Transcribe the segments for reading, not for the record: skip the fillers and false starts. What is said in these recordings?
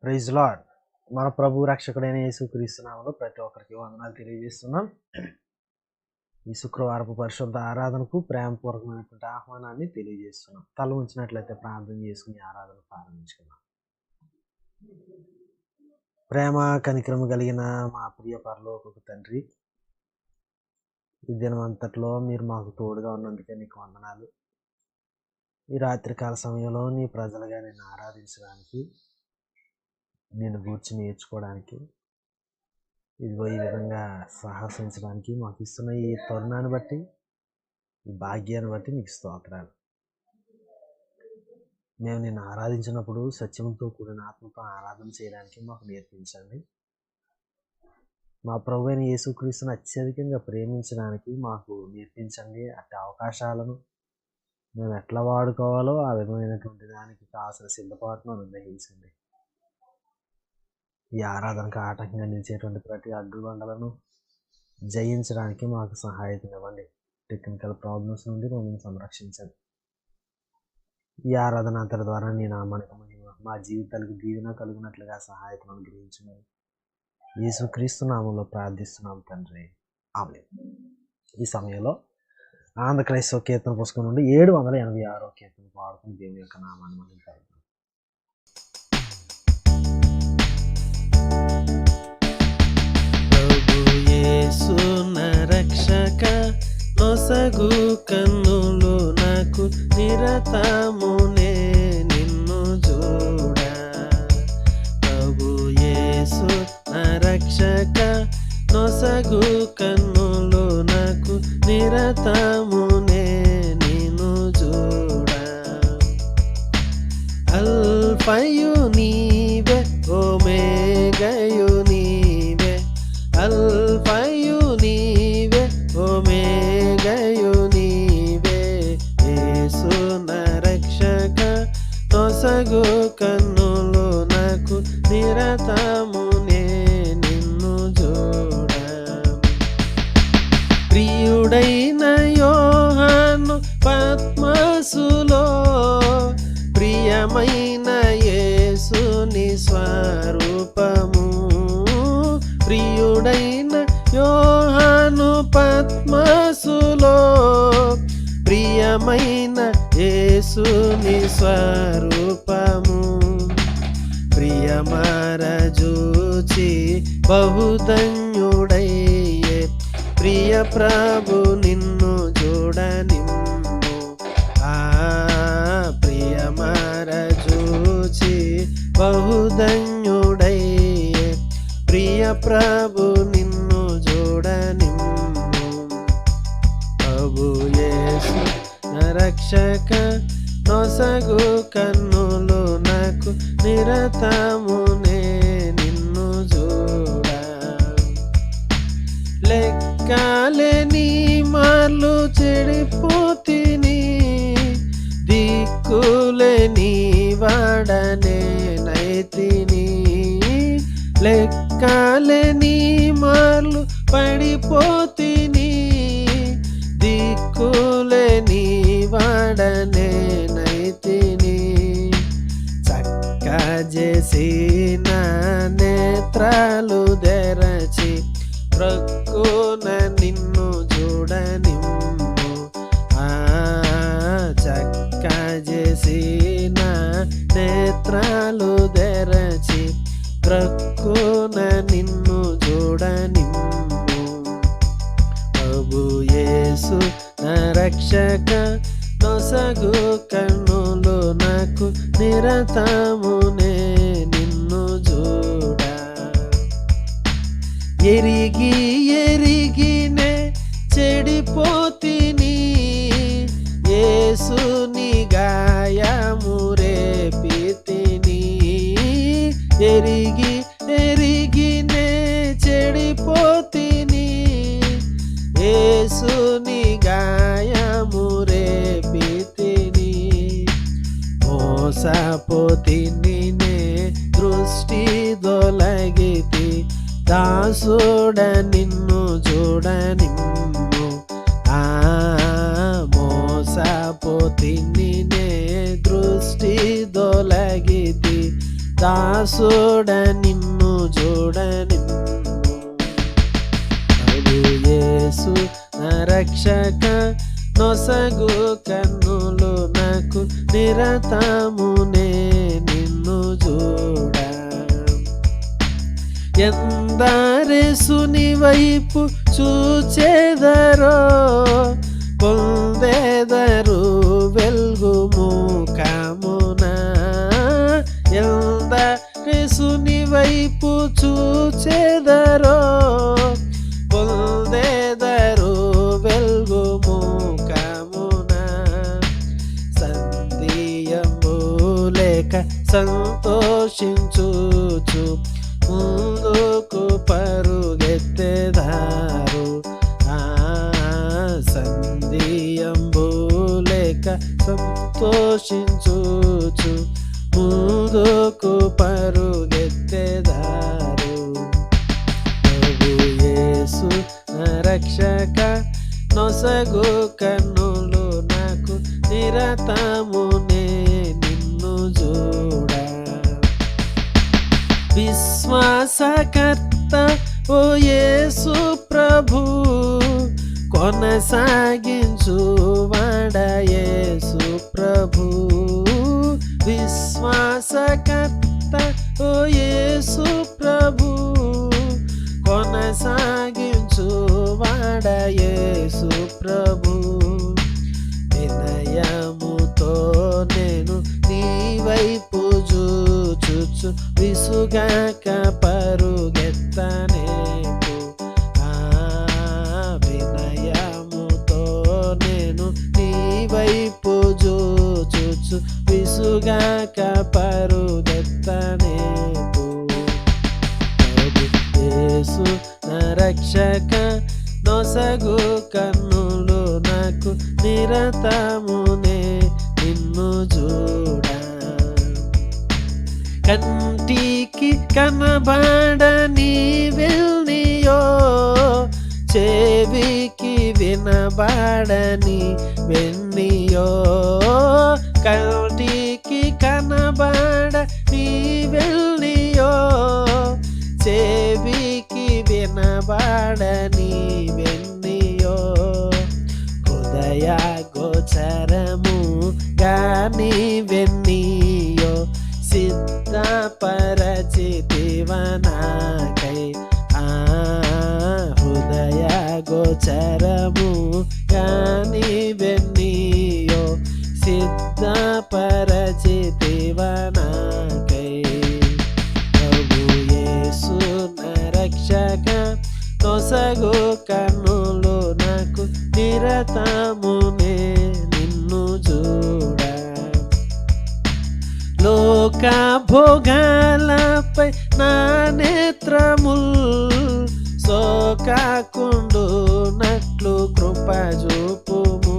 Praise lord. మన ప్రభు రక్షకుడైన యేసుక్రీస్తు నామములో ప్రతి ఒక్కరికి వందనాలు తెలియజేస్తున్నాం. ఈ శుక్రవారపు పరిశుద్ధ ఆరాధనకు ప్రేమపూర్వకమైనటువంటి ఆహ్వానాన్ని తెలియజేస్తున్నాం. తల ఉంచినట్లయితే ప్రార్థన చేసుకుని ఆరాధన ప్రారంభించుకున్నాం. ప్రేమ కనికరము కలిగిన మా ప్రియ పరలోకపు తండ్రి, ఈ దినమంతట్లో మీరు మాకు తోడుగా ఉన్నందుకే నీకు వందనాలు. ఈ రాత్రికాల సమయంలో నీ ప్రజలుగా నేను ఆరాధించడానికి, నేను గూర్చి నేర్చుకోవడానికి, ఇదిగో ఈ విధంగా సాహసించడానికి మాకు ఇస్తున్న ఈ తరుణాన్ని బట్టి, ఈ భాగ్యాన్ని బట్టి నీకు స్తోత్రాలు. మేము నిన్ను ఆరాధించినప్పుడు సత్యంతో కూడిన ఆత్మతో ఆరాధన చేయడానికి మాకు నేర్పించండి. మా ప్రభు అయిన యేసుక్రీస్తును అత్యధికంగా ప్రేమించడానికి మాకు నేర్పించండి. అట్టి అవకాశాలను మేము ఎట్లా వాడుకోవాలో ఆ విధమైనటువంటి దానికి కావాల్సిన సిద్ధపాటును అనుగ్రహించండి. ఈ ఆరాధనకు ఆటంకంగా నిలిచేటువంటి ప్రతి అడ్డుబండలను జయించడానికి మాకు సహాయం ఇవ్వండి. టెక్నికల్ ప్రాబ్లమ్స్ నుండి మమ్మల్ని సంరక్షించండి. ఈ ఆరాధన అంతటి ద్వారా నీ నామానికి మా జీవితాలకు దీవెన కలిగినట్లుగా సహాయం అనుగ్రహించమని యేసుక్రీస్తు నామంలో ప్రార్థిస్తున్నాం తండ్రి, ఆమేన్. ఈ సమయంలో ఆంధ్ర క్రైస్తవ కీర్తన పుస్తకం నుండి 786వ కీర్తన పాడుకుని దేవుని యొక్క నామాన్ని మనం కలుగుతాం. యేసు నా రక్షక, నొసగు కన్నులు నాకు నిరతమునే నిన్ను చూడ. ప్రభు యేసు నా రక్షక, నొసగు కన్నులు నాకు నిరతమునే నిన్ను చూడ. అల్ఫయు నీవే, ఒమేగయు నీవే, అల్ఫయు నీవే, ఒమేగయు నీవే. యేసు నా రక్షక, నొసగు కన్నులు నాకు నిరతమునే నిన్ను చూడ. ప్రియుడైన యోహాను పద్మసులో, ప్రియమైన యేసుని స్వరూపము. ప్రియుడైన యోహాను పద్మసులో, ప్రియమైన యేసుని స్వరూపము. ప్రియమరజూచి బహుధన్యుడయ్యే, ప్రియ ప్రభు నిన్ను చూడనిమ్ము. ప్రియమరజూచి బహుధన్యుడయ్యే, ప్రియ ప్రభు నిన్ను చూడనిమ్ము. ప్రభు యేసు నా రక్షక, నొసగు కన్నులు నాకు నిరతమునే నిన్ను చూడ. లెక్కలేని మార్లు చెడిపోతిని, దిక్కులేని వాడనే నైతిని. లెక్కలేని మార్లు పడిపోతిని, దిక్కులేని వాడనే నైతిని. చక్క చేసిన నేత్రాలు తెరచి, ప్రక్కున నిన్ను చూడనిమ్ము. చక్క చేసిన నేత్రాలు తెరచి, ప్రక్కున నిన్ను చూడనిమ్ము. ప్రభు యేసు నా రక్షక, నొసగు కన్నులు నాకు నిరతమునే నిన్ను చూడ. ఎరిగి ఎరిగినే చెడిపోతిని, యేసుని గాయము రేపితిని. ఎరిగి ఎరిగినే చెడిపోతిని, యేసుని గాయము రేపితిని. మోసపోతిని నే దృష్టి దొలగితి, దాసుడ నిన్ను చూడనిమ్ము. మోసపోతిని నే దృష్టి దొలగితి, దాసుడ నిన్ను చూడ నిమ్ము. ప్రభు యేసు నా రక్షక నొసగు కన్నులు నాకు నిరతమునే నిన్ను చూడ. ఎందరేసుని వైపు చూచెదరో పొందెదరు వెలుగు ముఖమున. ఎందరేసుని వైపు చూచెదరో పొందెదరు వెలుగు ముఖమున. సందేయము లేక సంతోషించుచు ముందుకు పరుగెత్తెదారు. సందేయంబు లేక సంతోషించుచు ముందుకు పరుగెత్తెదారు. ప్రభు యేసు నా రక్షక నొసగు కన్నులు నాకు నిరతమునే నిన్ను చూడ. విశ్వాసకర్త ఓ యేసు ప్రభు కొనసాగించు వాడ యేసు ప్రభు. విశ్వాసకర్త ఓ యేసు ప్రభు కొనసాగించు వాడ యేసు ప్రభు. వినయముతో నేను నీ వైపు చూచుచు విసుగాక పరుగెత్తనేకు. వినయముతో నేను నీ వైపు చూచుచు విసుగాక పరుగెత్తనేకు. ప్రభు యేసు నా రక్షక నొసగు కన్నులు నాకు నిరతమునే నిన్ను చూడ. కంటికి కనబడని వెల్నియో చెవికి వినబడని వెన్నియో. కంటికి కనబడని వెల్నియో చెవికి వినబడని వెన్నియో. హృదయ గోచరము గాని వెన్నియో సిద్ధపరచితివనాకై. హృదయ గోచరము గాని వెన్నియో సిద్ధపరచితివనాకై. ప్రభు యేసు నా రక్షక నొసగు కన్నులు నాకు నిరతమునే నిన్ను చూడ. లోక భోగాలపై నా నేత్రముల్ సోకాకుండునట్లు కృప చూపుము.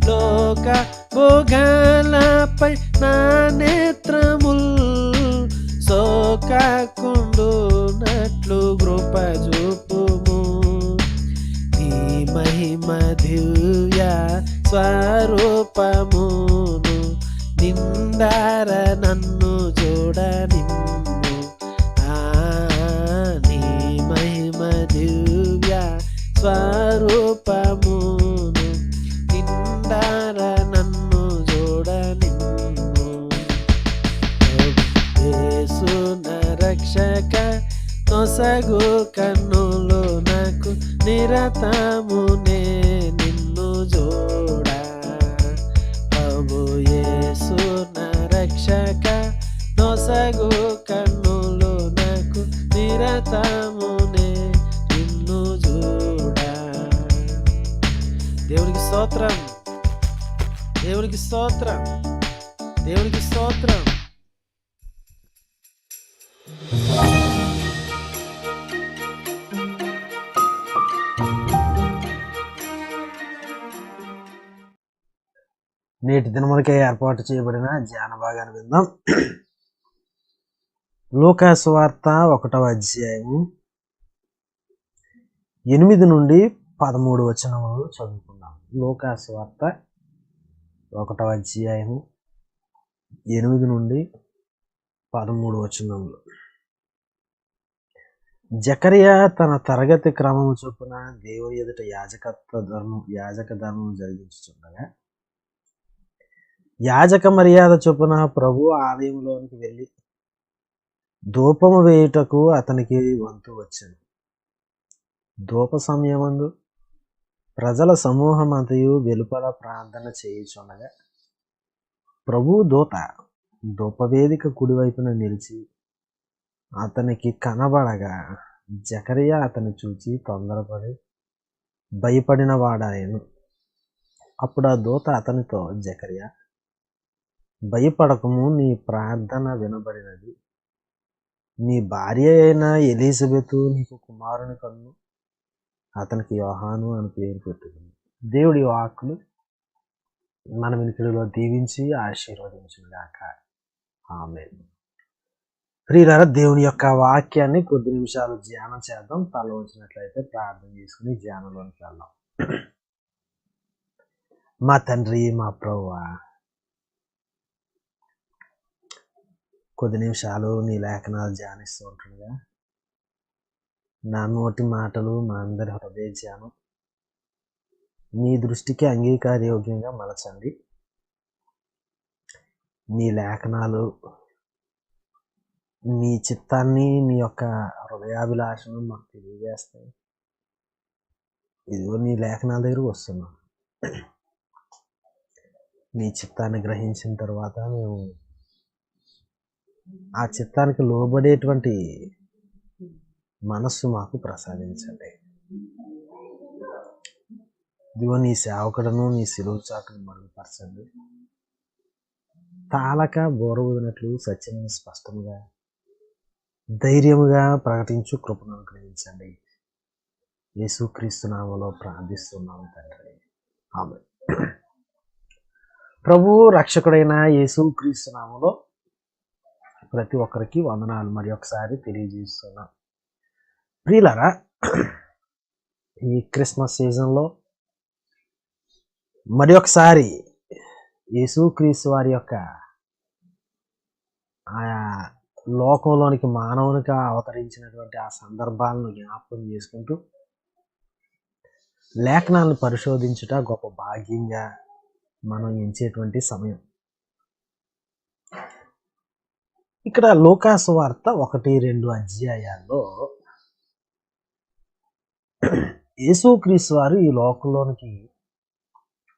లోక భోగాలపై నా నేత్రముల్ సోకాకుండునట్లు కృప చూపుము. నీ మహిమ దివ్య స్వరూపమును నిండార నన్ను చూడ నిమ్ము. నీ మహిమ దివ్య స్వరూపమును నిండార నన్ను చూడ నిమ్ము. యేసు నా రక్షక నొసగు కన్నులు నాకు నిరతమునే నిన్ను చూడ. ప్రభు యేసు నా రక్షక నొసగు కన్నులు నాకు నిరతమునే నిన్ను చూడ. దేవునికి స్తోత్రం, దేవునికి స్తోత్రం, దేవునికి స్తోత్రం. నేటి దినములకే ఏర్పాటు చేయబడిన ధ్యాన భాగాన్ని విందాం. లూకా సువార్త 1వ అధ్యాయము 8 నుండి 13 వచనములు చదువుకుందాం. లూకా సువార్త 1వ అధ్యాయము 8 నుండి 13 వచనంలో జకరియా తన తరగతి క్రమము చొప్పున దేవుని ఎదుట యాజక ధర్మం జరిగించుచుండగా యాజక మర్యాద చొప్పున ప్రభు ఆలయంలోనికి వెళ్ళి ధూపము వేయుటకు అతనికి వంతు వచ్చెను. ధూప సమయమందు ప్రజల సమూహమంతయు వెలుపల ప్రార్థన చేయుచుండగా ప్రభు దూత ధూపవేదిక కుడివైపున నిలిచి అతనికి కనబడగా జకరియా అతన్ని చూచి తొందరపడి భయపడిన వాడాయను. అప్పుడు ఆ దూత అతనితో, జకరియా, భయపడకము, నీ ప్రార్థన వినబడినది. నీ భార్య అయిన ఎలిజబెతు నీకు కుమారుని కన్ను. అతనికి యోహాను అని పేరు పెట్టుకుంది. దేవుడి వాక్కులు మన వినికిడిలో దీవించి ఆశీర్వదించుగాక. ఆమేన్. ప్రియులారా, దేవుని యొక్క వాక్యాన్ని కొద్ది నిమిషాలు ధ్యానం చేద్దాం. తల వచ్చినట్లయితే ప్రార్థన చేసుకుని ధ్యానంలోనికి వెళ్దాం. మా తండ్రి, మా ప్రభువా, కొద్ది నిమిషాలు నీ లేఖనాలు ధ్యానిస్తూ ఉంటుండగా నా నోటి మాటలు, మా అందరి హృదయ ధ్యానం నీ దృష్టికి అంగీకారయోగ్యంగా మలచండి. నీ లేఖనాలు నీ చిత్తాన్ని, నీ యొక్క హృదయాభిలాషను మాకు తెలియజేస్తాయి. ఇదిగో నీ లేఖనాల దగ్గరకు వస్తున్నాం. నీ చిత్తాన్ని గ్రహించిన తర్వాత మేము ఆ చిత్తానికి లోబడేటువంటి మనస్సు మాకు ప్రసాదించండి. ఇదిగో నీ సేవకుడును నీ శిలువ చాటును మరుగుపరచండి. తాళక బోరబోదినట్లు సత్యమైన స్పష్టముగా ధైర్యముగా ప్రకటించు కృపను అనుగ్రహించండి. యేసుక్రీస్తు నామములో ప్రార్థిస్తున్నాము తండ్రి. ఆమేన్. ప్రభు రక్షకుడైన యేసుక్రీస్తు నామములో ప్రతి ఒక్కరికి వందనాలు మరి ఒకసారి తెలియజేస్తున్నాం. ప్రియులారా, ఈ క్రిస్మస్ సీజన్లో మరి ఒకసారి యేసుక్రీస్తు వారి యొక్క ఆయా లోకంలోనికి మానవునిగా అవతరించినటువంటి ఆ సందర్భాలను జ్ఞాపకం చేసుకుంటూ లేఖనాలను పరిశోధించుట గొప్ప భాగ్యంగా మనం ఎంచేటువంటి సమయం. ఇక్కడ లూకాసు వార్త 1-2 అధ్యాయాల్లో యేసుక్రీస్తు వారు ఈ లోకంలోనికి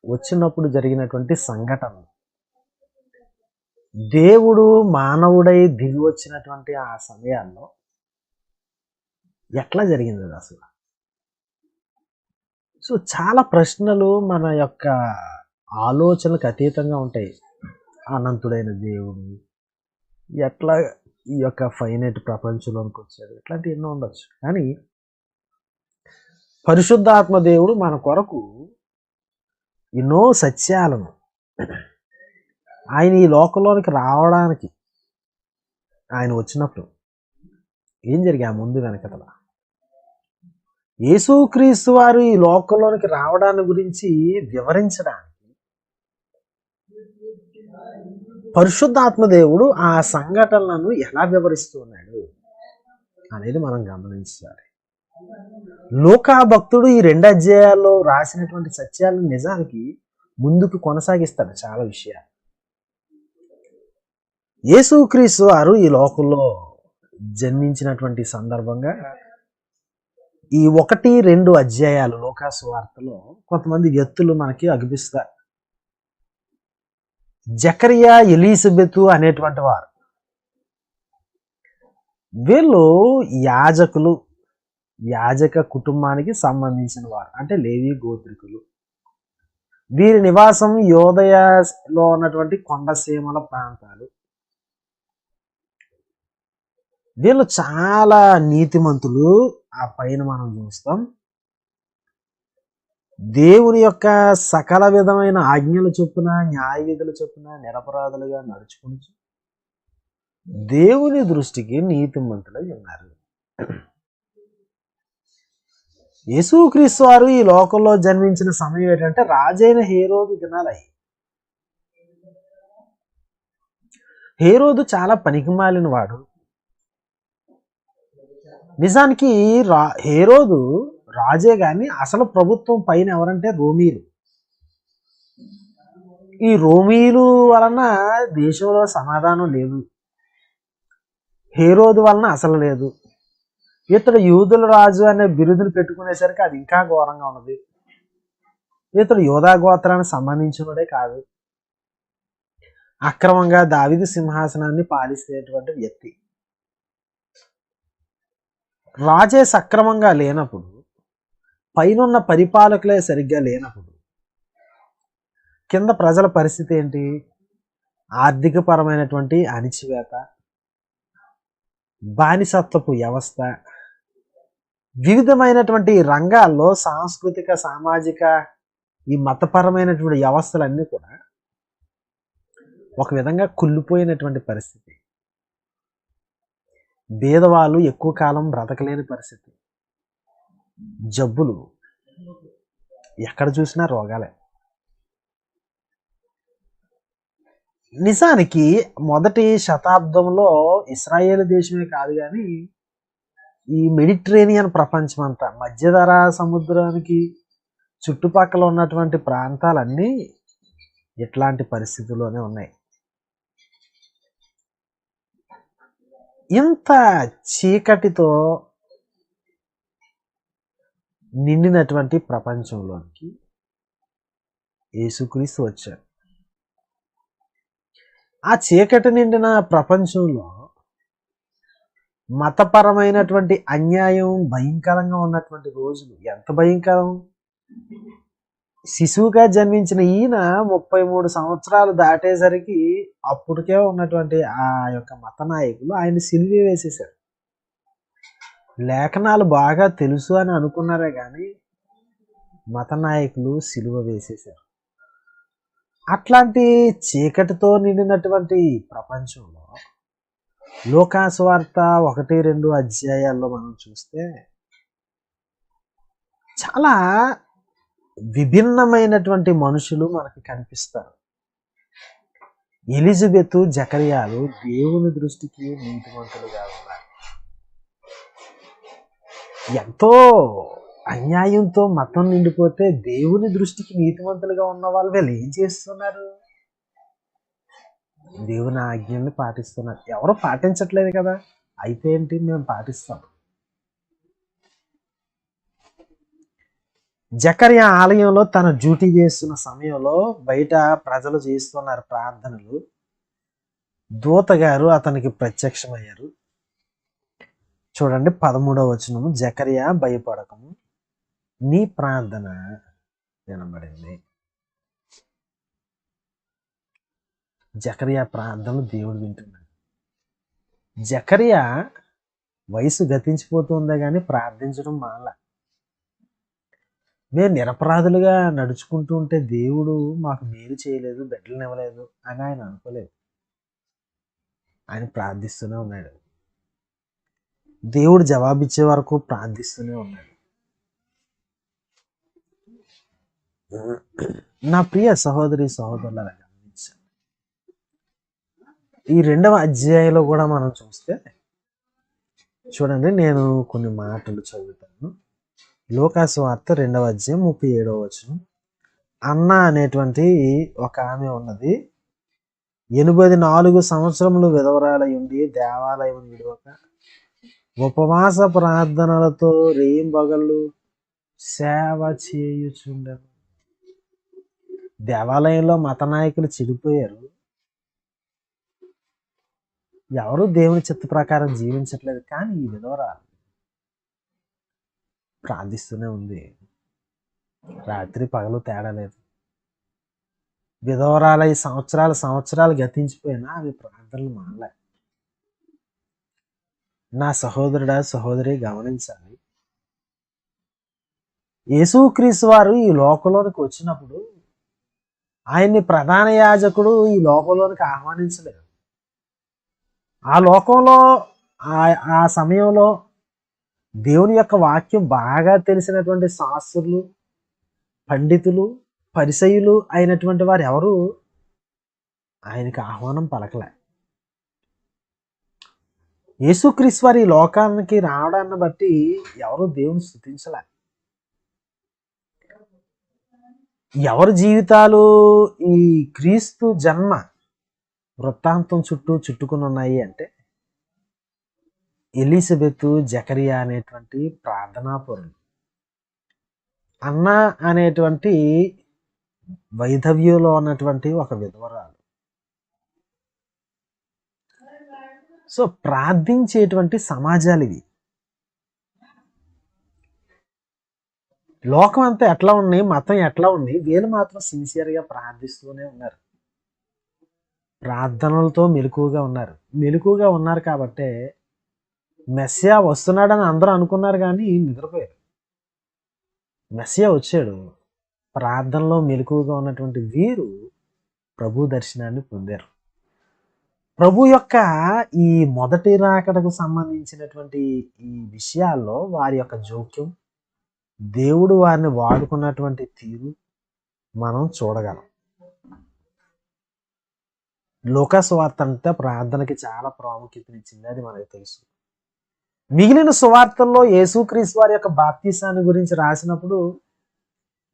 వచ్చినప్పుడు జరిగినటువంటి సంఘటన, దేవుడు మానవుడై దిగి వచ్చినటువంటి ఆ సమయాల్లో ఎట్లా జరిగింది అది అసలు. సో చాలా ప్రశ్నలు మన యొక్క ఆలోచనలకు అతీతంగా ఉంటాయి. అనంతుడైన దేవుడు ఎట్లా ఈ యొక్క ఫైనైట్ ప్రపంచంలోనికి వచ్చాడు, ఇట్లాంటివి ఎన్నో ఉండొచ్చు. కానీ పరిశుద్ధాత్మ దేవుడు మన కొరకు ఎన్నో సత్యాలను ఆయన ఈ లోకంలోనికి రావడానికి ఆయన వచ్చినప్పుడు ఏం జరిగా ముందు వెనకటల యేసుక్రీస్తు వారు ఈ లోకంలోనికి రావడాన్ని గురించి వివరించడానికి పరిశుద్ధాత్మ దేవుడు ఆ సంఘటనలను ఎలా వివరిస్తూ ఉన్నాడు అనేది మనం గమనించాలి. లూకా భక్తుడు ఈ 2 అధ్యాయాల్లో రాసినటువంటి సత్యాలను నిజానికి ముందుకు కొనసాగిస్తాడు చాలా విషయాలు. యేసుక్రీస్తు వారు ఈ లోకంలో జన్మించినటువంటి సందర్భంగా ఈ 1-2 అధ్యాయాలు లూకా సువార్తలో కొంతమంది వ్యక్తులు మనకి అగుపిస్తారు. జకరియా, ఎలిజబెతు అనేటువంటి వారు, వీళ్ళు యాజకులు, యాజక కుటుంబానికి సంబంధించిన వారు, అంటే లేవి గోత్రికులు. వీరి నివాసం యోదయలో ఉన్నటువంటి కొండసీమల ప్రాంతాలు. వీళ్ళు చాలా నీతిమంతులు. ఆ పైన మనం చూస్తాం, దేవుని యొక్క సకల విధమైన ఆజ్ఞల చొప్పున, న్యాయ విధుల చొప్పున నిరపరాధులుగా నడుచుకుని దేవుని దృష్టికి నీతిమంతులై ఉన్నారు. యేసుక్రీస్తు వారు ఈ లోకంలో జన్మించిన సమయం ఏంటంటే రాజైన హేరోదు దినాలయ్యి. హేరోదు చాలా పనికిమాలిన వాడు. నిజానికి హేరోదు రాజే గాని అసలు ప్రభుత్వం పైన ఎవరంటే రోమీలు. ఈ రోమీలు వలన దేశంలో సమాధానం లేదు, హేరోదు వలన అసలు లేదు. ఇతడు యూదుల రాజు అనే బిరుదును పెట్టుకునేసరికి అది ఇంకా ఘోరంగా ఉన్నది. ఇతడు యూదా గోత్రానికి సంబంధించినడే కాదు, అక్రమంగా దావీదు సింహాసనాన్ని పాలిస్తేటువంటి వ్యక్తి. రాజే సక్రమంగా లేనప్పుడు, పైనున్న పరిపాలకులే సరిగ్గా లేనప్పుడు కింద ప్రజల పరిస్థితి ఏంటి? ఆర్థిక పరమైనటువంటి అణిచివేత, బానిసత్వపు వ్యవస్థ, వివిధమైనటువంటి రంగాల్లో సాంస్కృతిక, సామాజిక, ఈ మతపరమైనటువంటి వ్యవస్థలన్నీ కూడా ఒక విధంగా కుళ్ళిపోయినటువంటి పరిస్థితి. పేదవాళ్ళు ఎక్కువ కాలం బ్రతకలేని పరిస్థితి. జబ్బులు, ఎక్కడ చూసినా రోగాలే. నిజానికి మొదటి శతాబ్దంలో ఇస్రాయేల్ దేశమే కాదు కానీ ఈ మెడిటరేనియన్ ప్రపంచం అంతా, మధ్యధరా సముద్రానికి చుట్టుపక్కల ఉన్నటువంటి ప్రాంతాలన్నీ ఇట్లాంటి పరిస్థితుల్లోనే ఉన్నాయి. ఇంత చీకటితో నిండినటువంటి ప్రపంచంలోనికి యేసుక్రీస్తు వచ్చాడు. ఆ చీకటి నిండిన ప్రపంచంలో మతపరమైనటువంటి అన్యాయం భయంకరంగా ఉన్నటువంటి రోజులు. ఎంత భయంకరం! శిశువుగా జన్మించిన ఈయన 33 సంవత్సరాలు దాటేసరికి అప్పటికే ఉన్నటువంటి ఆ యొక్క మత నాయకులు ఆయన సిలువ వేసేశారు. లేఖనాలు బాగా తెలుసు అని అనుకున్నారే కానీ మత నాయకులు సిలువ వేసేశారు. అట్లాంటి చీకటితో నిండినటువంటి ప్రపంచంలో లూకాసు వార్త 1-2 అధ్యాయాల్లో మనం చూస్తే చాలా విభిన్నమైనటువంటి మనుషులు మనకి కనిపిస్తారు. ఎలిజబెతు, జకర్యాలు దేవుని దృష్టికి నీతిమంతులుగా ఉన్నారు. ఎంతో అన్యాయంతో మతం నిండిపోతే దేవుని దృష్టికి నీతిమంతులుగా ఉన్న వాళ్ళు వీళ్ళు ఏం చేస్తున్నారు? దేవుని ఆజ్ఞల్ని పాటిస్తున్నారు. ఎవరు పాటించట్లేదు కదా, అయితే ఏంటి, మేము పాటిస్తాం. జకర్యా ఆలయంలో తన డ్యూటీ చేస్తున్న సమయంలో బయట ప్రజలు చేస్తున్నారు ప్రార్థనలు. దూత గారు అతనికి ప్రత్యక్షమయ్యారు. చూడండి 13వ వచనము, జకర్యా భయపడకము, నీ ప్రార్థన వినబడింది. జకర్యా ప్రార్థనలు దేవుడు వింటున్నాడు. జకర్యా వయసు గతించిపోతుందే కానీ ప్రార్థించడం మానల. మేము నిరపరాధులుగా నడుచుకుంటూ ఉంటే దేవుడు మాకు మేలు చేయలేదు, బిడ్డలను ఇవ్వలేదు అని ఆయన అనుకోలేదు. ఆయన ప్రార్థిస్తూనే ఉన్నాడు. దేవుడు జవాబిచ్చే వరకు ప్రార్థిస్తూనే ఉన్నాడు. నా ప్రియ సహోదరి సహోదరులారా గమనించాలి, ఈ 2వ అధ్యాయంలో కూడా మనం చూస్తే చూడండి, నేను కొన్ని మాటలు చదువుతాను. లూకాసు వార్త 2వ అధ్యాయం 37వ వచనం. అన్న అనేటువంటి ఒక ఆమె ఉన్నది, 84 సంవత్సరములు విధవరాలై ఉండి దేవాలయం విడవక ఉపవాస ప్రార్థనలతో రేయింబగళ్ళు సేవ చేయుచుండెను. దేవాలయంలో మత నాయకులు చెడిపోయారు. ఎవరు దేవుని చిత్త ప్రకారం జీవించట్లేదు. కానీ ఈ విధవరాలు ప్రార్థిస్తూనే ఉంది. రాత్రి పగలు తేడా లేదు. విధవరాలై సంవత్సరాలు గతించిపోయినా అవి ప్రార్థనలు మానలే. నా సహోదరుడా సహోదరి గమనించాలి, యేసుక్రీస్తు వారు ఈ లోకంలోనికి వచ్చినప్పుడు ఆయన్ని ప్రధాన యాజకుడు ఈ లోకంలోనికి ఆహ్వానించలేదు. ఆ లోకంలో ఆ సమయంలో దేవుని యొక్క వాక్యం బాగా తెలిసినటువంటి శాస్త్రులు, పండితులు, పరిసయ్యులు అయినటువంటి వారు ఎవరు ఆయనకి ఆహ్వానం పలకలే. యేసుక్రీస్తు వారి ఈ లోకానికి రావడాన్ని బట్టి ఎవరు దేవుని స్తుతించలే. ఎవరు జీవితాలు ఈ క్రీస్తు జన్మ వృత్తాంతం చుట్టూ చుట్టుకుని ఉన్నాయి అంటే ఎలిజబెత్, జకరియా అనేటువంటి ప్రార్థనాపరులు, అన్న అనేటువంటి వైధవ్యంలో ఉన్నటువంటి ఒక విధవరాలు. సో ప్రార్థించేటువంటి సమాజాలు ఇవి. లోకం అంతా ఎట్లా ఉన్నాయి, మతం ఎట్లా ఉంది, వీళ్ళు మాత్రం సిన్సియర్గా ప్రార్థిస్తూనే ఉన్నారు. ప్రార్థనలతో మెలకుగా ఉన్నారు కాబట్టే మెస్సియా వస్తున్నాడని అందరూ అనుకున్నారు, కానీ నిద్రపోయారు. మెస్సియా వచ్చాడు. ప్రార్థనలో మెలకుగా ఉన్నటువంటి వీరు ప్రభు దర్శనాన్ని పొందారు. ప్రభు యొక్క ఈ మొదటి రాకడకు సంబంధించినటువంటి ఈ విషయాల్లో వారి యొక్క జోక్యం, దేవుడు వారిని వాడుకున్నటువంటి తీరు మనం చూడగలం. లూకా సువార్త అంతా ప్రార్థనకి చాలా ప్రాముఖ్యతనిచ్చింది, అది మనకు తెలుసు. మిగిలిన సువార్తల్లో యేసుక్రీస్తు వారి యొక్క బాప్తిసాన్ని గురించి రాసినప్పుడు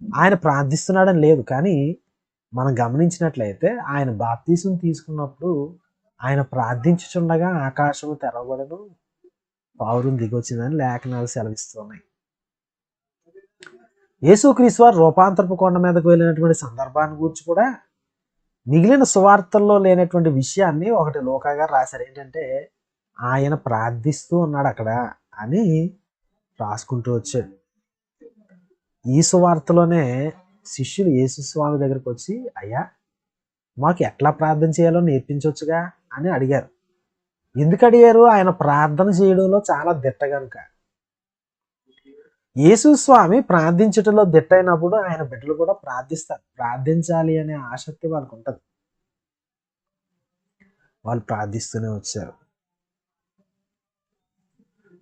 ఆయన ప్రార్థిస్తున్నాడని లేదు, కానీ మనం గమనించినట్లయితే ఆయన బాప్తిసం తీసుకున్నప్పుడు ఆయన ప్రార్థించుచుండగా ఆకాశము తెరవబడను, పావురం దిగొచ్చిందని లేఖనాలు సెలవిస్తున్నాయి. యేసుక్రీస్తు వారు రూపాంతరపు కొండ మీదకు వెళ్ళినటువంటి సందర్భాన్ని గురించి కూడా మిగిలిన సువార్తల్లో లేనటువంటి విషయాన్ని ఒకటి లూకా గారు రాశారు. ఏంటంటే ఆయన ప్రార్థిస్తూ ఉన్నాడు అక్కడ అని రాసుకుంటూ వచ్చాడు. ఈ సువార్తలోనే శిష్యులు యేసు స్వామి దగ్గరికి వచ్చి, అయ్యా మాకు ఎట్లా ప్రార్థన చేయాలో నేర్పించవచ్చుగా అని అడిగారు. ఎందుకు అడిగారు? ఆయన ప్రార్థన చేయడంలో చాలా దిట్ట కనుక. యేసు స్వామి ప్రార్థించటంలో దిట్టైనప్పుడు ఆయన బిడ్డలు కూడా ప్రార్థిస్తారు. ప్రార్థించాలి అనే ఆసక్తి వాళ్ళకు ఉంటుంది. వాళ్ళు ప్రార్థిస్తూనే వచ్చారు.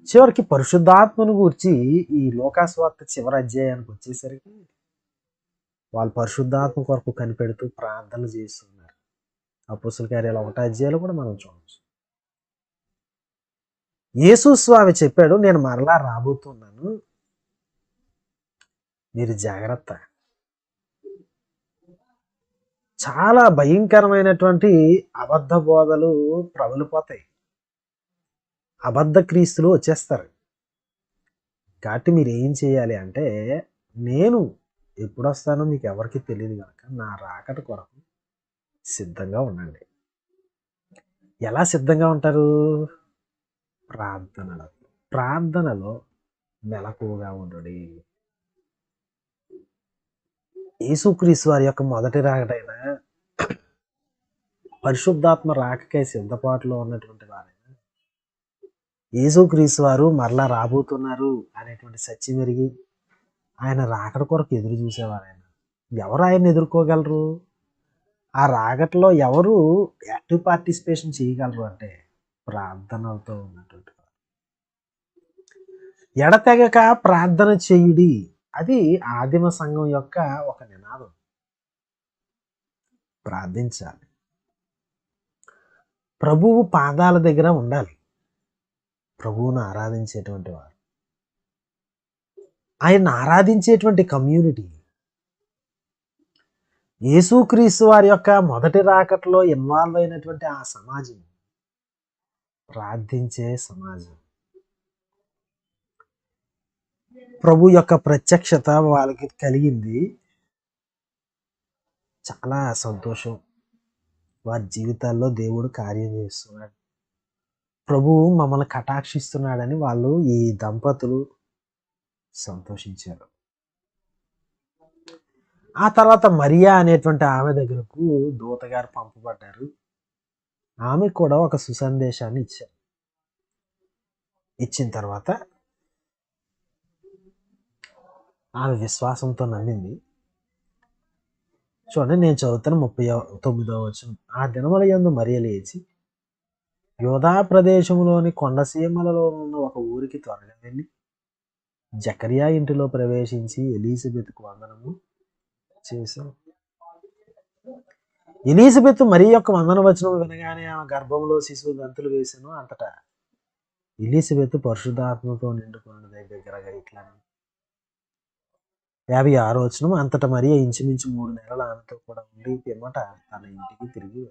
చివరికి పరిశుద్ధాత్మను గూర్చి ఈ లూకా సువార్త చివరి అధ్యాయానికి వచ్చేసరికి వాళ్ళు పరిశుద్ధాత్మ కొరకు కనిపెడుతూ ప్రార్థనలు చేస్తున్నారు. అపోస్తల కార్యాలు 1వ అధ్యాయంలో కూడా మనం చూడవచ్చు. యేసు స్వామి చెప్పాడు, నేను మరలా రాబోతున్నాను, మీరు జాగ్రత్త. చాలా భయంకరమైనటువంటి అబద్ధ బోధలు ప్రబలిపోతాయి. అబద్ధ క్రీస్తులు వచ్చేస్తారు. కాబట్టి మీరు ఏం చేయాలి అంటే, నేను ఎప్పుడు వస్తానో మీకు ఎవరికి తెలియదు కనుక నా రాకట కొరకు సిద్ధంగా ఉండండి. ఎలా సిద్ధంగా ఉంటారు? ప్రార్థనలో మెలకువగా ఉండండి. యేసుక్రీస్తు వారి యొక్క మొదటి రాకడైన పరిశుద్ధాత్మ రాకకై సిద్ధపాటులో ఉన్నటువంటి వారైనా, యేసుక్రీస్తు వారు మరలా రాబోతున్నారు అనేటువంటి సత్యం ఎరిగి ఆయన రాకడ కొరకు ఎదురు చూసేవారైనా ఎవరు ఆయన ఎదుర్కోగలరు? ఆ రాకట్లో ఎవరు యాక్టివ్ పార్టిసిపేషన్ చేయగలరు అంటే ప్రార్థనలతో ఉన్నటువంటి వారు. ఎడతెగక ప్రార్థన చేయుడి, అది ఆదిమ సంఘం యొక్క ఒక నినాదం. ప్రార్థించాలి, ప్రభువు పాదాల దగ్గర ఉండాలి. ప్రభువును ఆరాధించేటువంటి వారు, ఆయన ఆరాధించేటువంటి కమ్యూనిటీ, యేసుక్రీస్తు వారి యొక్క మొదటి రాకట్లో ఇన్వాల్వ్ అయినటువంటి ఆ సమాజం, ప్రార్థించే సమాజం. ప్రభు యొక్క ప్రత్యక్షత వాళ్ళకి కలిగింది. చాలా సంతోషం. వారి జీవితాల్లో దేవుడు కార్యం చేస్తున్నాడు, ప్రభువు మమ్మల్ని కటాక్షిస్తున్నాడని వాళ్ళు, ఈ దంపతులు సంతోషించారు. ఆ తర్వాత మరియా అనేటువంటి ఆమె దగ్గరకు దూతగారు పంపబడ్డారు. ఆమె కూడా ఒక సుసందేశాన్ని ఇచ్చారు. ఇచ్చిన తర్వాత ఆమె విశ్వాసంతో నమ్మింది. చూడండి, నేను చదువుతాను 39వ వచనం. ఆ దినముల యందు మరియ లేచి యోధా ప్రదేశంలోని కొండసీమలలో ఉన్న ఒక ఊరికి త్వరగా వెళ్ళి జకరియా ఇంటిలో ప్రవేశించి ఎలీజబెత్కు వందనము చేశాను. ఎలీజబెత్ మరి యొక్క వందన వచనం వినగానే ఆమె గర్భంలో శిశువు గంతులు వేసాను. అంతటా ఎలిజబెత్ పరిశుద్ధాత్మతో నిండుకున్న దగ్గరగా ఇట్లా 56 వచనం. అంతటా మరియ ఇంచుమించు 3 నెలలు ఆమెతో కూడా ఉండి పిమ్మట తన ఇంటికి తిరిగి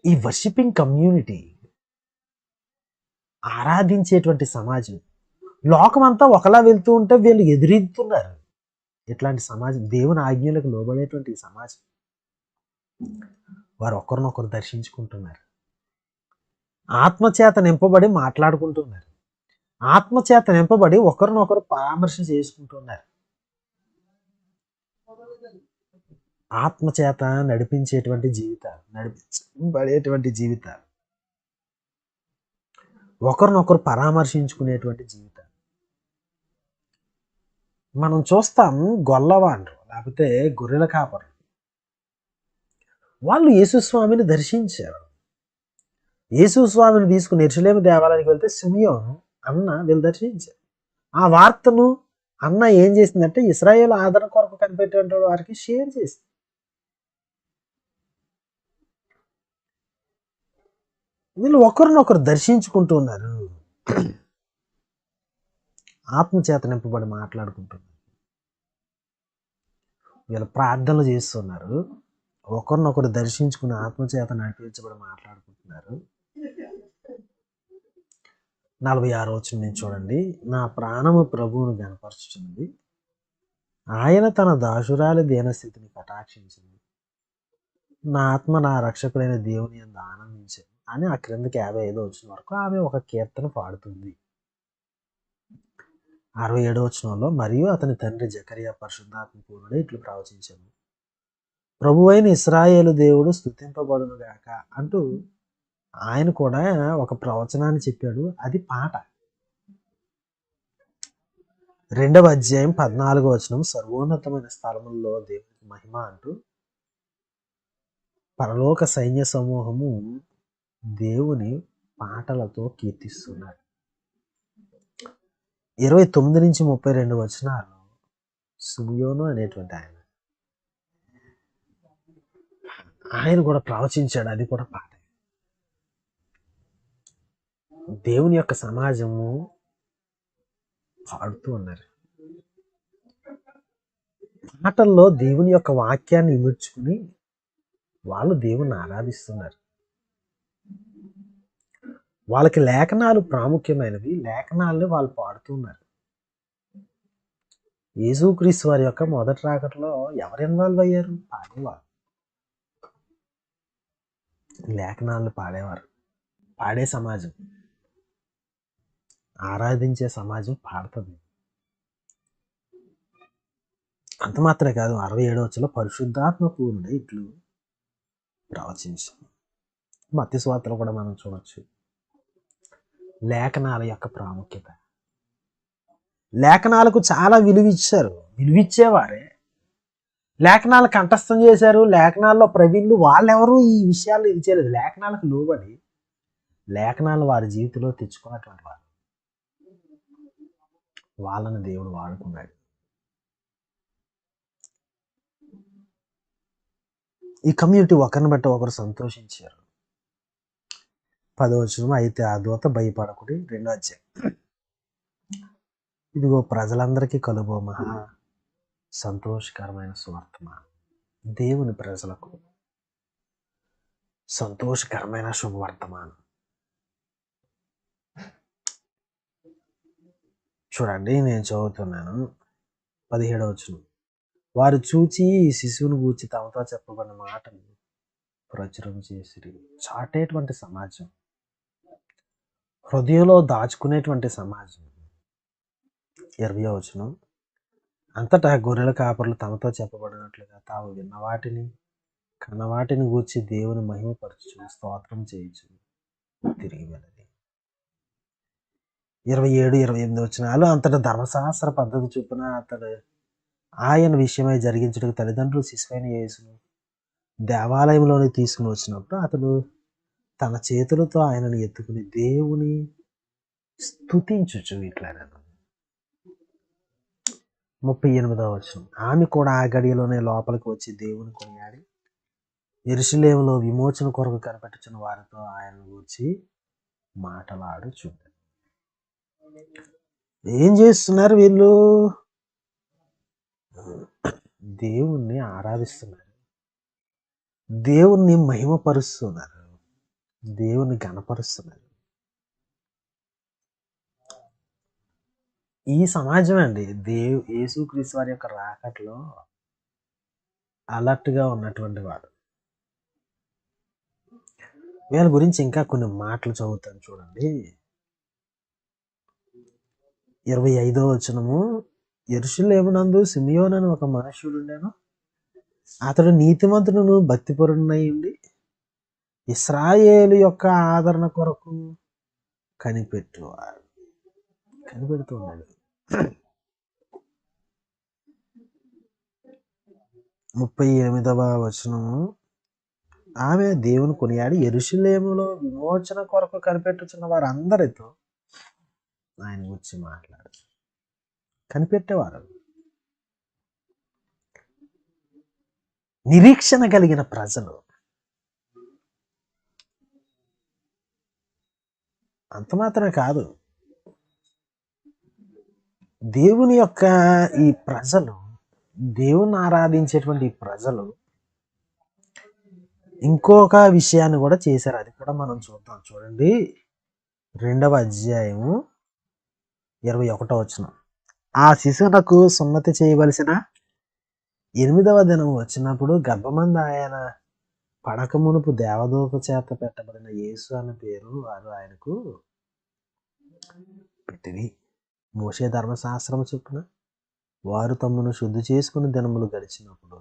ఈ వర్షిపింగ్ కమ్యూనిటీ, ఆరాధించేటువంటి సమాజం, లోకమంతా ఒకలా వెళ్తూ ఉంటే వీళ్ళు ఎదురెత్తున్నారు. ఇట్లాంటి సమాజం, దేవుని ఆజ్ఞలకు లోబడేటువంటి ఈ సమాజం, వారు ఒకరినొకరు దర్శించుకుంటున్నారు, ఆత్మచేత నింపబడి మాట్లాడుకుంటున్నారు, ఆత్మచేత నింపబడి ఒకరినొకరు పరామర్శ చేసుకుంటున్నారు, ఆత్మచేత నడిపించేటువంటి జీవితాలు, నడిపించబడేటువంటి జీవితాలు, ఒకరినొకరు పరామర్శించుకునేటువంటి జీవితాలు. మనం చూస్తాం గొల్లవాండ్రు లేకపోతే గొర్రెల కాపరు, వాళ్ళు యేసుస్వామిని దర్శించారు. యేసుస్వామిని తీసుకుని యెరూషలేము దేవాలయానికి వెళ్తే సిమియోను అన్న వీళ్ళు దర్శించారు. ఆ వార్తను అన్న ఏం చేసిందంటే ఇశ్రాయేలు ఆదరణ కొరకు కనిపెట్టే వారికి షేర్ చేసింది. వీళ్ళు ఒకరినొకరు దర్శించుకుంటున్నారు, ఆత్మచేత నింపబడి మాట్లాడుకుంటున్నారు, వీళ్ళు ప్రార్థనలు చేస్తున్నారు, ఒకరినొకరు దర్శించుకుని ఆత్మచేత నడిపించబడి మాట్లాడుకుంటున్నారు. 46 వచనం నుంచి చూడండి. నా ప్రాణము ప్రభువును గనపరుచుచున్నది, ఆయన తన దాసురాలి దీనస్థితిని కటాక్షించింది, నా ఆత్మ నా రక్షకుడైన దేవుని యందు ఆనందించింది అని ఆ క్రిందకి 55 వచనం వరకు ఆమె ఒక కీర్తన పాడుతుంది. 67 వచనంలో మరియు అతని తండ్రి జకరియా పరిశుద్ధాత్మ పూర్ణుడై ఇట్లు ప్రవచించాను, ప్రభువైన ఇశ్రాయేలు దేవుడు స్తుతింపబడును గాక అంటూ ఆయన కూడా ఒక ప్రవచనాన్ని చెప్పాడు. అది పాట. 2వ అధ్యాయం 14వ వచనం, సర్వోన్నతమైన స్థలముల్లో దేవునికి మహిమ అంటూ పరలోక సైన్య సమూహము దేవుని పాటలతో కీర్తిస్తున్నారు. 29 నుంచి 32 వచనాలు సిమియోను అనేటువంటి ఆయన కూడా ప్రవచించాడు. అది కూడా పాట. దేవుని యొక్క సమాజము పాడుతూ ఉన్నారు. పాటల్లో దేవుని యొక్క వాక్యాన్ని ఇముడ్చుకుని వాళ్ళు దేవుణ్ణి ఆరాధిస్తున్నారు. వాళ్ళకి లేఖనాలు ప్రాముఖ్యమైనవి, లేఖనాలని వాళ్ళు పాడుతున్నారు. యేసుక్రీస్తు వారి యొక్క మొదటి రాకడలో ఎవరు ఇన్వాల్వ్ అయ్యారు? పాడేవారు, లేఖనాలను పాడేవారు. పాడే సమాజం, ఆరాధించే సమాజం పాడుతుంది. అంత మాత్రమే కాదు, 67 వచనంలో పరిశుద్ధాత్మ పూర్ణుడై ఇట్లు ప్రవచించారు. మత్తయి సువార్తలో కూడా మనం చూడొచ్చు లేఖనాల యొక్క ప్రాముఖ్యత. లేఖనాలకు చాలా విలువిచ్చారు, విలువిచ్చేవారే లేఖనాలు కంఠస్థం చేశారు. లేఖనాల్లో ప్రవీణులు వాళ్ళెవరు ఈ విషయాలు ఇది చేయలేదు. లేఖనాలకు లోబడి లేఖనాలు వారి జీవితంలో తెచ్చుకున్నటువంటి వారు, వాళ్ళని దేవుడు వాడుకున్నాడు. ఈ కమ్యూనిటీ ఒకరిని బట్టి ఒకరు సంతోషించారు. 10వ వచనం, అయితే ఆ దూత భయపడకుడి. 2వ అధ్యాయం, ఇదిగో ప్రజలందరికీ కలుగో మహా సంతోషకరమైన సువర్తమానం. దేవుని ప్రజలకు సంతోషకరమైన శుభవర్తమానం. చూడండి, నేను చదువుతున్నాను. 17వ వచనం, వారు చూచి ఈ శిశువును గూర్చి తమతో చెప్పబడిన మాటలు ప్రచురం చేసిరి. చాటేటువంటి సమాజం, హృదయంలో దాచుకునేటువంటి సమాజం. 20వ వచనం, అంతటా గొర్రెల కాపరులు తమతో చెప్పబడినట్లుగా తాము విన్న వాటిని కన్నవాటిని గూర్చి దేవుని మహిమపరచు స్తోత్రం చేయొచ్చు తిరిగి వెళ్ళది. 27, 28 వచనాలు, అంతటా ధర్మశాస్త్ర పద్ధతి చొప్పున ఆయన విషయమై జరిగించడానికి తల్లిదండ్రులు శిశువైన యేసును దేవాలయంలోకి తీసుకుని వచ్చినప్పుడు అతడు తన చేతులతో ఆయనను ఎత్తుకుని దేవుని స్తుతించుచు ఇట్లనెను. 38వ వచనం, ఆమె కూడా ఆ గడియలోనే లోపలికి వచ్చి దేవుని కొనియాడి యెరూషలేములో విమోచన కొరకు కనిపెట్టుచున్న వారితో ఆయన గూర్చి మాటలాడుచుండెను. ఏం చేస్తున్నారు వీళ్ళు? దేవుణ్ణి ఆరాధిస్తున్నారు, దేవుణ్ణి మహిమపరుస్తున్నారు, దేవుణ్ణి గణపరుస్తున్నారు. ఈ సమాజం అండి యేసుక్రీస్తు వారి యొక్క రాకట్లో అలర్ట్గా ఉన్నటువంటి వాడు. వీళ్ళ గురించి ఇంకా కొన్ని మాటలు చదువుతాను చూడండి. 25వ వచనము, యెరూషలేమునందు సిమియోను అని ఒక మనుష్యుడుండెను. అతడు నీతిమంతుడును భక్తిపరుడునై ఉండి ఇశ్రాయేలు యొక్క ఆదరణ కొరకు కనిపెడుతూ ఉన్నాడు. 38వ వచనము, ఆమె దేవుని కొనియాడి యెరూషలేములో విమోచన కొరకు కనిపెట్టుచున్న వారందరితో ఆయన గురించి మాట్లాడు. కనిపెట్టేవారు, నిరీక్షణ కలిగిన ప్రజలు. అంత మాత్రమే కాదు, దేవుని యొక్క ఈ ప్రజలు, దేవుని ఆరాధించేటువంటి ఈ ప్రజలు ఇంకొక విషయాన్ని కూడా చేశారు. అది కూడా మనం చూద్దాం. చూడండి, 2వ అధ్యాయము 21వ వచనం, ఆ శిశువునకు సున్నతి చేయవలసిన 8వ దినం వచ్చినప్పుడు గర్భమందు ఆయన పడక మునుపు దేవదూత చేత పెట్టబడిన యేసు అనే పేరు వారు ఆయనకు పెట్టిరి. మోషే ధర్మశాస్త్రం చొప్పున వారు తమను శుద్ధి చేసుకుని దినములు గడిచినప్పుడు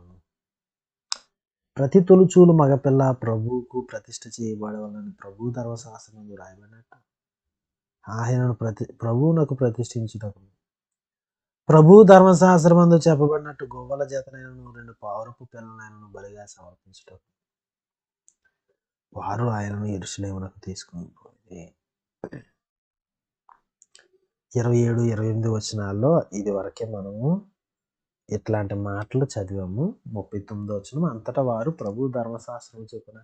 ప్రతి తొలుచూలు మగపిల్ల ప్రభువుకు ప్రతిష్ఠ చేయబడవాలని ప్రభు ధర్మశాస్త్రము రాయబడినట్టు ఆయనను ప్రభువునకు ప్రతిష్ఠించుటకు ప్రభు ధర్మశాస్త్రమందు చెప్పబడినట్టు గొవ్వల జతనైనను 2 పావురపు పిల్లలైనను బలిగా సమర్పించుటకు వారు ఆయనను యెరూషలేమునకు తీసుకుని పోయి. 27, 28 వచనాల్లో ఇది వరకే మనము ఇట్లాంటి మాటలు చదివాము. 39వ వచనం, అంతటా వారు ప్రభు ధర్మశాస్త్రం చొప్పున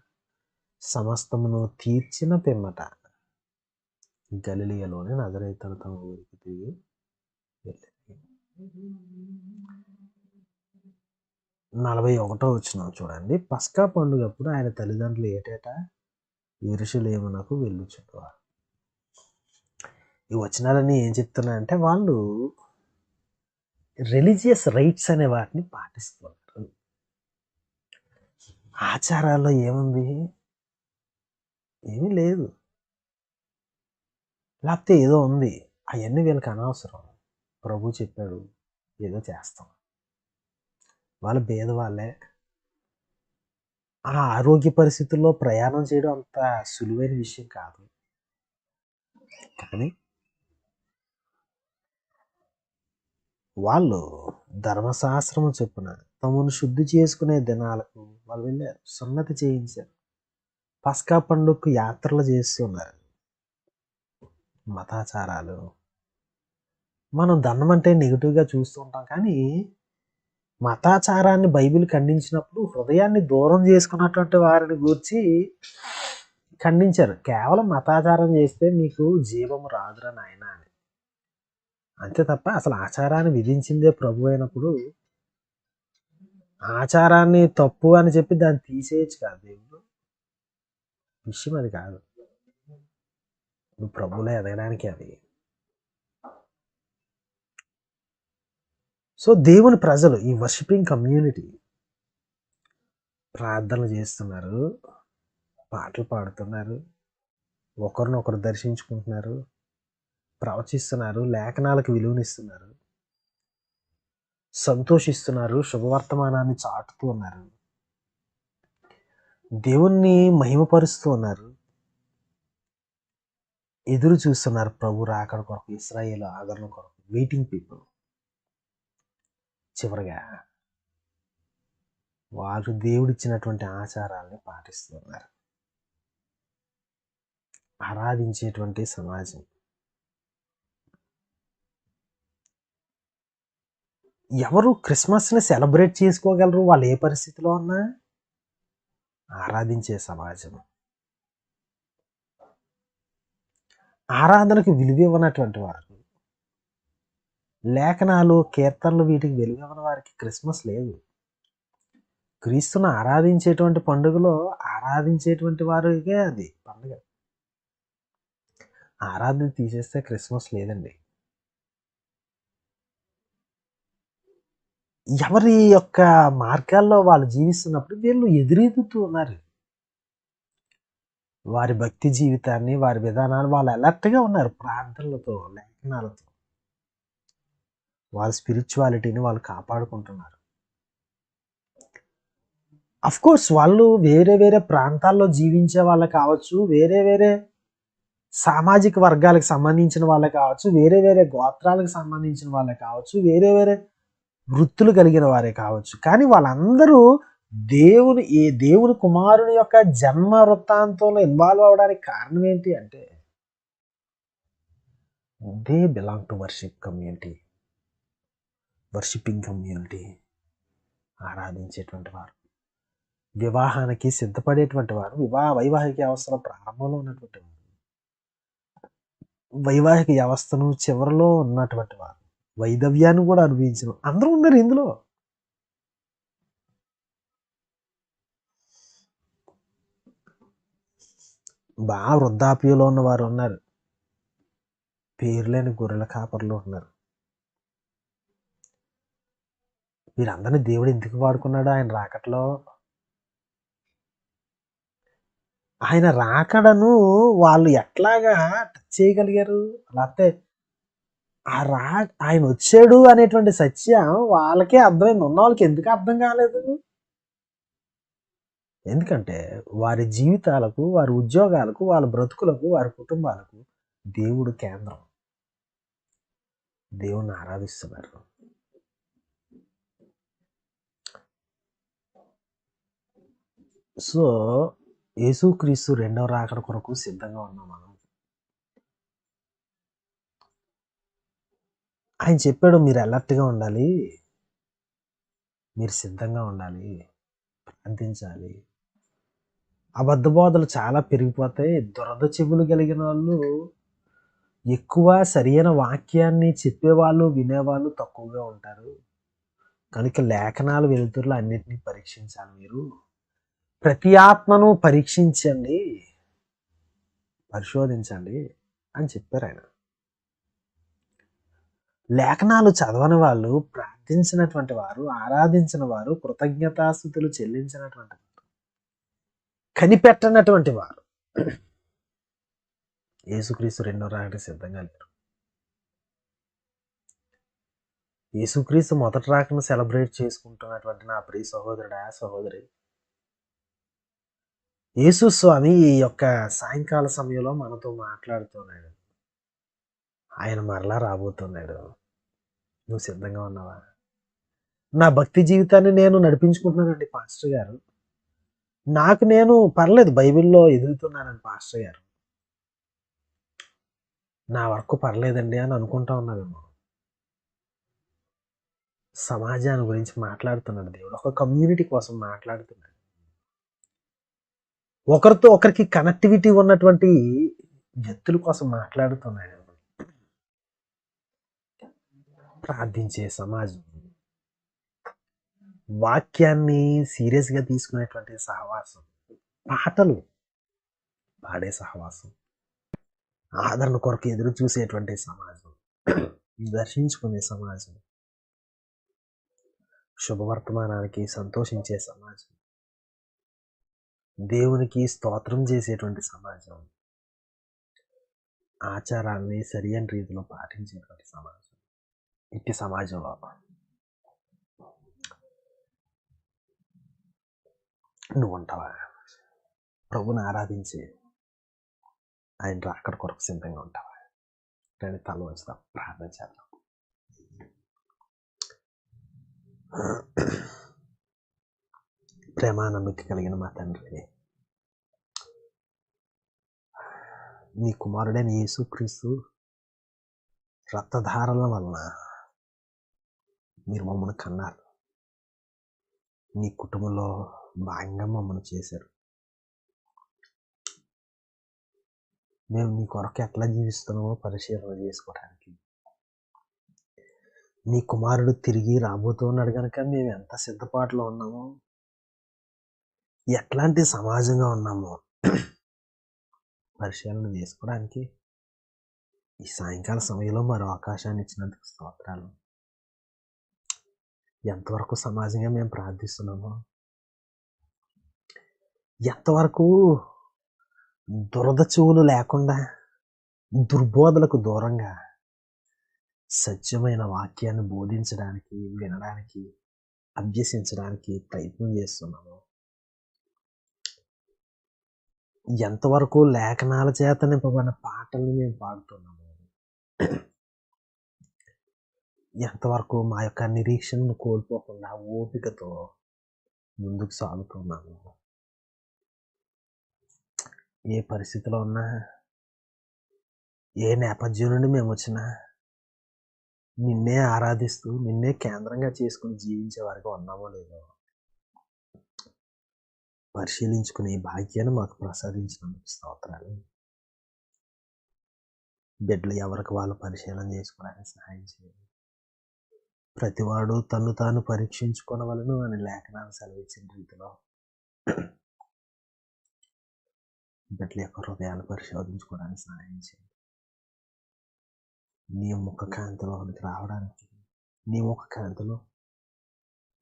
సమస్తమును తీర్చిన పిమ్మట గలిలయలోని నజరేతును తమ ఊరికి తిరిగి వెళ్ళిరి. 41వ వచనం చూడండి, పస్కా పండుగప్పుడు ఆయన తల్లిదండ్రులు ఏటేటా యెరూషలేమునకు వెళ్ళుచుండేవారు. ఈ వచనాలన్నీ ఏం చెప్తున్నాయంటే వాళ్ళు రిలీజియస్ రైట్స్ అనే వాటిని పాటిస్తున్నారు. ఆచారాల్లో ఏముంది? ఏమీ లేదు. లేకపోతే ఏదో ఉంది, అవన్నీ వీళ్ళకి అనవసరం. ప్రభు చెప్పాడు, ఏదో చేస్తాం. వాళ్ళు పేదవాళ్ళే. ఆ ఆరోగ్య పరిస్థితుల్లో ప్రయాణం చేయడం అంత సులువైన విషయం కాదు. కానీ వాళ్ళు ధర్మశాస్త్రము చొప్పున తమను శుద్ధి చేసుకునే దినాలకు వాళ్ళు వెళ్ళారు, సున్నతి చేయించారు, పస్కా పండుగకు యాత్రలు చేస్తున్నారు. మతాచారాలు మనం దండం అంటే నెగిటివ్గా చూస్తూ ఉంటాం, కానీ మతాచారాన్ని బైబిల్ ఖండించినప్పుడు హృదయాన్ని దూరం చేసుకున్నటువంటి వారిని గూర్చి ఖండించారు. కేవలం మతాచారం చేస్తే మీకు జీవము రాదురా నాయన అని, అంతే తప్ప అసలు ఆచారాన్ని విధించిందే ప్రభు అయినప్పుడు ఆచారాన్ని తప్పు అని చెప్పి దాన్ని తీసేయచ్చు కాదు. దేవుడు విషయం అది కాదు. నువ్వు ప్రభువులో ఎదగడానికి అది. సో దేవుని ప్రజలు, ఈ వర్షిపింగ్ కమ్యూనిటీ ప్రార్థనలు చేస్తున్నారు, పాటలు పాడుతున్నారు, ఒకరినొకరు దర్శించుకుంటున్నారు, ప్రవచిస్తున్నారు, లేఖనాలకు విలువనిస్తున్నారు, సంతోషిస్తున్నారు, శుభవర్తమానాన్ని చాటుతూ ఉన్నారు, దేవుణ్ణి మహిమపరుస్తూ ఉన్నారు, ఎదురు చూస్తున్నారు ప్రభు రాకడ కొరకు, ఇశ్రాయేలు ఆదరణ కొరకు, వెయిటింగ్ పీపుల్. చివరిగా వారు దేవుడిచ్చినటువంటి ఆచారాల్ని పాటిస్తున్నారు, ఆరాధించేటువంటి సమాజం. ఎవరు క్రిస్మస్ని సెలబ్రేట్ చేసుకోగలరు? వాళ్ళు ఏ పరిస్థితిలో ఉన్నా ఆరాధించే సమాజం, ఆరాధనకు విలువ ఇవ్వనటువంటి వారు, లేఖనాలు, కీర్తనలు వీటికి విలువ ఇవ్వని వారికి క్రిస్మస్ లేదు. క్రీస్తును ఆరాధించేటువంటి పండుగలో ఆరాధించేటువంటి వారికే అది పండుగ. ఆరాధన తీసేస్తే క్రిస్మస్ లేదండి. ఎవరి యొక్క మార్గాల్లో వాళ్ళు జీవిస్తున్నప్పుడు వీళ్ళు ఎదురెదుతూ ఉన్నారు. వారి భక్తి జీవితాన్ని, వారి విధానాన్ని వాళ్ళు అలర్ట్గా ఉన్నారు. ప్రార్థనలతో, లేఖనాలతో వాళ్ళ స్పిరిచువాలిటీని వాళ్ళు కాపాడుకుంటున్నారు. అఫ్ కోర్స్ వాళ్ళు వేరే వేరే ప్రాంతాల్లో జీవించే వాళ్ళు కావచ్చు, వేరే వేరే సామాజిక వర్గాలకు సంబంధించిన వాళ్ళే కావచ్చు, వేరే వేరే గోత్రాలకు సంబంధించిన వాళ్ళే కావచ్చు, వేరే వేరే వృత్తులు కలిగిన వారే కావచ్చు. కానీ వాళ్ళందరూ దేవుని కుమారుని యొక్క జన్మ వృత్తాంతంలో ఇన్వాల్వ్ అవ్వడానికి కారణం ఏంటి అంటే they belong to worshipping community, ఆరాధించేటువంటి వారు, వివాహానికి సిద్ధపడేటువంటి వారు, వైవాహిక వ్యవస్థలో ప్రారంభంలో ఉన్నటువంటి వారు, వైవాహిక వ్యవస్థను చివరిలో ఉన్నటువంటి వారు, వైదవ్యాన్ని కూడా అనుభవించిన అందరూ ఉన్నారు ఇందులో. బాగా వృద్ధాప్యంలో ఉన్న వారు ఉన్నారు, పేర్లేని గొర్రెల కాపర్లు ఉన్నారు. వీరందరినీ దేవుడు ఎందుకు వాడుకున్నాడు ఆయన రాకట్లో? ఆయన రాకడను వాళ్ళు ఎట్లాగా టచ్ చేయగలిగారు? లేకపోతే ఆయన వచ్చాడు అనేటువంటి సత్యం వాళ్ళకే అర్థమైంది, ఉన్న వాళ్ళకి ఎందుకు అర్థం కాలేదు? ఎందుకంటే వారి జీవితాలకు, వారి ఉద్యోగాలకు, వాళ్ళ బ్రతుకులకు, వారి కుటుంబాలకు దేవుడు కేంద్రం. దేవుణ్ణి ఆరాధిస్తున్నారు. సో యేసుక్రీస్తు రెండవ రాకడ కొరకు సిద్ధంగా ఉన్నాం మనం. ఆయన చెప్పాడు మీరు అలర్ట్గా ఉండాలి, మీరు సిద్ధంగా ఉండాలి, ప్రార్థించాలి. అబద్ధ బోధలు చాలా పెరిగిపోతాయి. దురద చెవులు కలిగిన వాళ్ళు ఎక్కువ, సరైన వాక్యాన్ని చెప్పేవాళ్ళు, వినేవాళ్ళు తక్కువగా ఉంటారు. కనుక లేఖనాలు వెలుతురులో అన్నిటినీ పరీక్షించాలి. మీరు ప్రతి ఆత్మను పరీక్షించండి, పరిశోధించండి అని చెప్పారు ఆయన. లేఖనాలు చదవని వాళ్ళు, ప్రార్థించినటువంటి వారు, ఆరాధించిన వారు, కృతజ్ఞతాస్తుతులు చెల్లించినటువంటి వారు, కనిపెట్టనటువంటి వారు యేసుక్రీస్తు రెండో రాకడ సిద్ధంగా లేరు. యేసుక్రీస్తు మొదటి రాకను సెలబ్రేట్ చేసుకుంటున్నటువంటి నా ప్రియ సహోదరుడా, సహోదరి, యేసు స్వామి ఈ యొక్క సాయంకాల సమయంలో మనతో మాట్లాడుతున్నాడు. ఆయన మరలా రాబోతున్నాడు. నువ్వు సిద్ధంగా ఉన్నావా? నా భక్తి జీవితాన్ని నేను నడిపించుకుంటున్నానండి పాస్టర్ గారు, నాకు నేను పర్లేదు, బైబిల్లో ఎదుగుతున్నానండి పాస్టర్ గారు, నా వరకు పర్లేదండి అని అనుకుంటా ఉన్నావేమో. సమాజాన్ని గురించి మాట్లాడుతున్నాడు దేవుడు, ఒక కమ్యూనిటీ కోసం మాట్లాడుతున్నాడు. ఒకరితో ఒకరికి కనెక్టివిటీ ఉన్నటువంటి వ్యక్తుల కోసం మాట్లాడుతున్నాడు. ప్రార్థించే సమాజం, వాక్యాన్ని సీరియస్గా తీసుకునేటువంటి సహవాసం, పాటలు పాడే సహవాసం, ఆదరణ కొరకు ఎదురు చూసేటువంటి సమాజం, దర్శించుకునే సమాజం, శుభవర్తమానానికి సంతోషించే సమాజం, దేవునికి స్తోత్రం చేసేటువంటి సమాజం, ఆచారాన్ని సరియైన రీతిలో పాటించేటువంటి సమాజం. ఇట్టి సమాజంలో నువ్వు ఉంటావా? ప్రభుని ఆరాధించి ఆయన రాకడ కొరకు సిద్ధంగా ఉంటావా? నేను తల వంచుతాం, ప్రార్థన చేద్దాం. ప్రేమ నమ్మకం కలిగిన మా తండ్రి, నీ కుమారుడైన యేసుక్రీస్తు రక్తధారల వలన మీరు మమ్మల్ని కన్నారు, నీ కుటుంబంలో భాగంగా మమ్మల్ని చేశారు. మేము నీ కొరకు ఎట్లా జీవిస్తున్నామో పరిశీలన చేసుకోవడానికి. నీ కుమారుడు తిరిగి రాబోతున్నాడు కనుక మేము ఎంత సిద్ధపాటులో ఉన్నామో, ఎట్లాంటి సమాజంగా ఉన్నామో పరిశీలన చేసుకోవడానికి ఈ సాయంకాల సమయంలో మరో అవకాశాన్ని ఇచ్చినందుకు స్తోత్రాలు. ఎంతవరకు సమాజంగా మేము ప్రార్థిస్తున్నామో, ఎంతవరకు దురద చెవులు లేకుండా, దుర్బోధలకు దూరంగా సత్యమైన వాక్యాన్ని బోధించడానికి, వినడానికి, అభ్యసించడానికి ప్రయత్నం చేస్తున్నాము. ఎంతవరకు లేఖనాల చేత నింపబడిన పాటల్ని మేము పాడుతున్నాము. ఎంతవరకు మా యొక్క నిరీక్షణను కోల్పోకుండా ఓపికతో ముందుకు సాగుతున్నాము. ఏ పరిస్థితిలో ఉన్నా, ఏ నేపథ్యం నుండి మేము వచ్చినా నిన్నే ఆరాధిస్తూ, నిన్నే కేంద్రంగా చేసుకుని జీవించే వారిగా ఉన్నామో లేదో పరిశీలించుకునే భాగ్యాన్ని మాకు ప్రసాదించినందుకు స్తోత్రాలు. బిడ్డలు ఎవరికి వాళ్ళు పరిశీలన చేసుకోవడానికి సహాయం చేయండి. ప్రతివాడు తను తాను పరీక్షించుకోవలను అని లేఖనాలు సెలవిచ్చిన రీతిలో బిడ్డల యొక్క హృదయాలు పరిశోధించుకోవడానికి సహాయం చేయండి. నీ ముఖ కాంతిలోనికి రావడానికి, నీ ముఖ కాంతిలో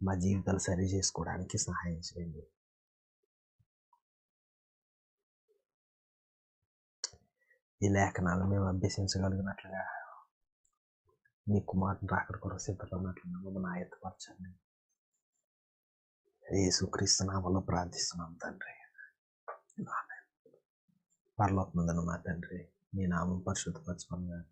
మా జీవితాలు సరి చేసుకోవడానికి సహాయం చేయండి. ఈ లేఖనాలు మేము అభ్యసించగలిగినట్లుగా, నీ కుమారుని రాకడ కొరకు సిద్ధపడినట్లుగా మమ్మల్ని ఆయత్తపరచండి. యేసుక్రీస్తు నామములో ప్రార్థిస్తున్నాం తండ్రి. ఆమేన్. పరలోకమందున్న మా తండ్రి, నీ నామం పరిశుద్ధపరచుకొని గాక,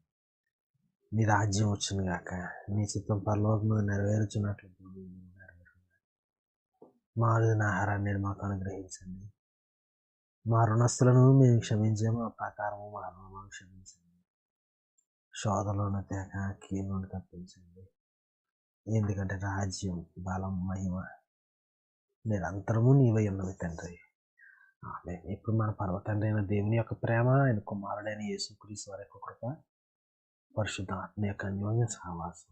నీ రాజ్యం వచ్చును గాక, నీ చిత్తం పరలోకమందు నెరవేరుచున్నట్లు భూమి మీద నెరవేరును గాక. మా అనుదిన ఆహారాన్ని మాకు అనుగ్రహించండి. మా రుణస్తులను మేము క్షమించే మా ప్రకారము మా రుణములను క్షమించండి. శోధనలోను తేక కీడును తప్పించండి. ఎందుకంటే రాజ్యం, బలం, మహిమ నిరంతరము నీవై ఉన్నవి తండ్రి. ఆమేన్. ఇప్పుడు మన పరమ తండ్రి అయిన దేవుని యొక్క ప్రేమ, ఆయన కుమారుడైన యేసుక్రీస్తు వారి యొక్క కృప, పరిశుద్ధ ఆత్మ యొక్క అన్యోన్య సహవాసం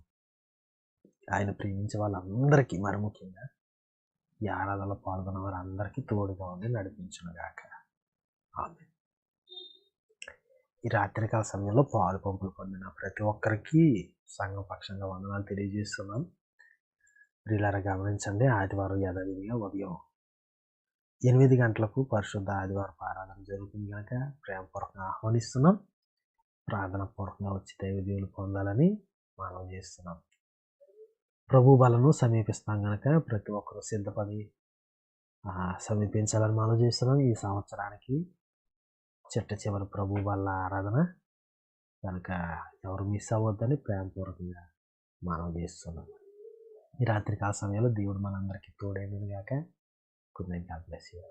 ఆయన ప్రేమించే వాళ్ళందరికీ, మరి ముఖ్యంగా ఈ ఆరాధనలో పాల్గొన్న వారందరికీ తోడుగా ఉండి నడిపించును గాక. ఆమేన్. ఈ రాత్రికాల సమయంలో పాలు పంపులు పొందిన ప్రతి ఒక్కరికి సంఘం పక్షంగా వందనాలు తెలియజేస్తున్నాం. ప్రియులారా గమనించండి, ఆదివారం యథావిధిగా ఉదయం 8 గంటలకు పరిశుద్ధ ఆదివారం ఆరాధన జరుగుతుంది కనుక ప్రేమపూర్వకంగా ఆహ్వానిస్తున్నాం. ప్రార్థన పూర్వకంగా వచ్చి దైవ దీవెనలు పొందాలని మనం చేస్తున్నాం. ప్రభు బలను సమీపిస్తాం కనుక ప్రతి ఒక్కరూ సిద్ధపడి సమీపించాలని మనం చేస్తున్నాం. ఈ సంవత్సరానికి చిట్ట చివరి ప్రభు బల ఆరాధన కనుక ఎవరు మిస్ అవ్వద్దని ప్రేమపూర్వకంగా మనం చేస్తున్నాం. ఈ రాత్రికాల సమయంలో దేవుడు మనందరికీ తోడైనను గాక. Good night. God bless you.